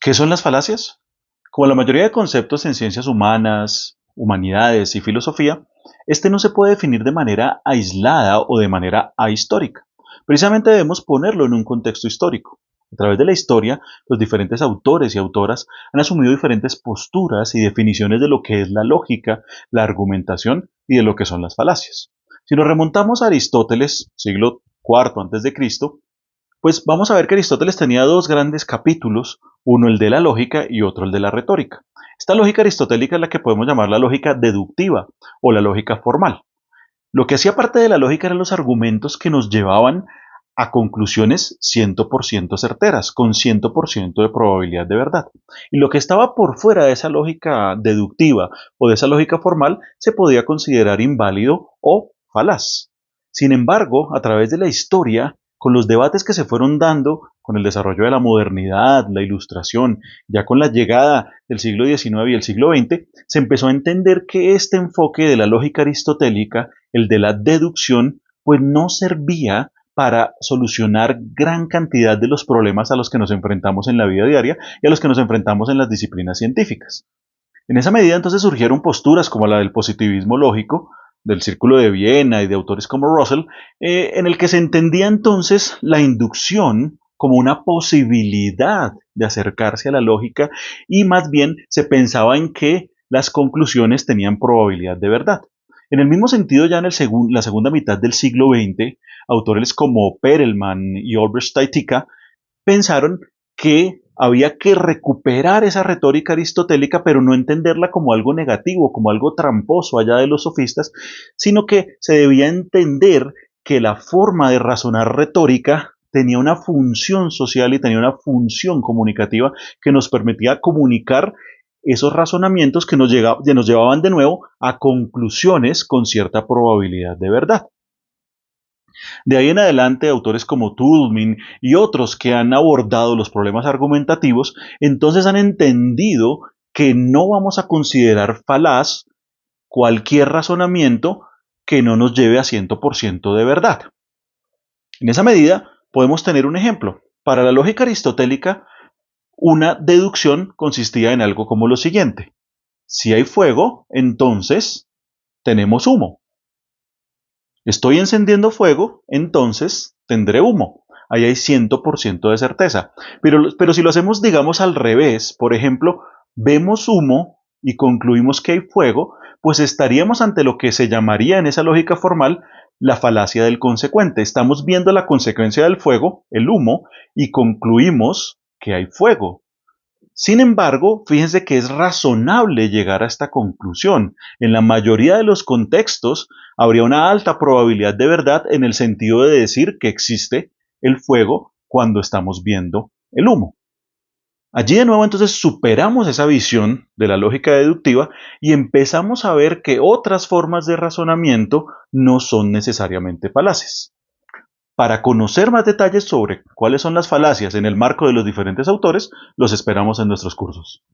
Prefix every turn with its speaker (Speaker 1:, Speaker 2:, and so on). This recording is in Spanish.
Speaker 1: ¿Qué son las falacias? Como la mayoría de conceptos en ciencias humanas, humanidades y filosofía, este no se puede definir de manera aislada o de manera ahistórica. Precisamente debemos ponerlo en un contexto histórico. A través de la historia, los diferentes autores y autoras han asumido diferentes posturas y definiciones de lo que es la lógica, la argumentación y de lo que son las falacias. Si nos remontamos a Aristóteles, siglo IV antes de Cristo, pues vamos a ver que Aristóteles tenía dos grandes capítulos, uno el de la lógica y otro el de la retórica. Esta lógica aristotélica es la que podemos llamar la lógica deductiva o la lógica formal. Lo que hacía parte de la lógica eran los argumentos que nos llevaban a conclusiones 100% certeras, con 100% de probabilidad de verdad. Y lo que estaba por fuera de esa lógica deductiva o de esa lógica formal se podía considerar inválido o falaz. Sin embargo, a través de la historia, con los debates que se fueron dando, con el desarrollo de la modernidad, la ilustración, ya con la llegada del siglo XIX y el siglo XX, se empezó a entender que este enfoque de la lógica aristotélica, el de la deducción, pues no servía para solucionar gran cantidad de los problemas a los que nos enfrentamos en la vida diaria y a los que nos enfrentamos en las disciplinas científicas. En esa medida entonces surgieron posturas como la del positivismo lógico, del Círculo de Viena y de autores como Russell, en el que se entendía entonces la inducción como una posibilidad de acercarse a la lógica y más bien se pensaba en que las conclusiones tenían probabilidad de verdad. En el mismo sentido, ya en la segunda mitad del siglo XX, autores como Perelman y Albert Steitica pensaron que había que recuperar esa retórica aristotélica, pero no entenderla como algo negativo, como algo tramposo allá de los sofistas, sino que se debía entender que la forma de razonar retórica tenía una función social y tenía una función comunicativa que nos permitía comunicar esos razonamientos que nos llevaban de nuevo a conclusiones con cierta probabilidad de verdad. De ahí en adelante, autores como Toulmin y otros que han abordado los problemas argumentativos, entonces han entendido que no vamos a considerar falaz cualquier razonamiento que no nos lleve a 100% de verdad. En esa medida, podemos tener un ejemplo. Para la lógica aristotélica, una deducción consistía en algo como lo siguiente. Si hay fuego, entonces tenemos humo. Estoy encendiendo fuego, entonces tendré humo. Ahí hay 100% de certeza. Pero si lo hacemos, digamos, al revés, por ejemplo, vemos humo y concluimos que hay fuego, pues estaríamos ante lo que se llamaría en esa lógica formal la falacia del consecuente. Estamos viendo la consecuencia del fuego, el humo, y concluimos que hay fuego. Sin embargo, fíjense que es razonable llegar a esta conclusión. En la mayoría de los contextos habría una alta probabilidad de verdad en el sentido de decir que existe el fuego cuando estamos viendo el humo. Allí de nuevo entonces superamos esa visión de la lógica deductiva y empezamos a ver que otras formas de razonamiento no son necesariamente falaces. Para conocer más detalles sobre cuáles son las falacias en el marco de los diferentes autores, los esperamos en nuestros cursos.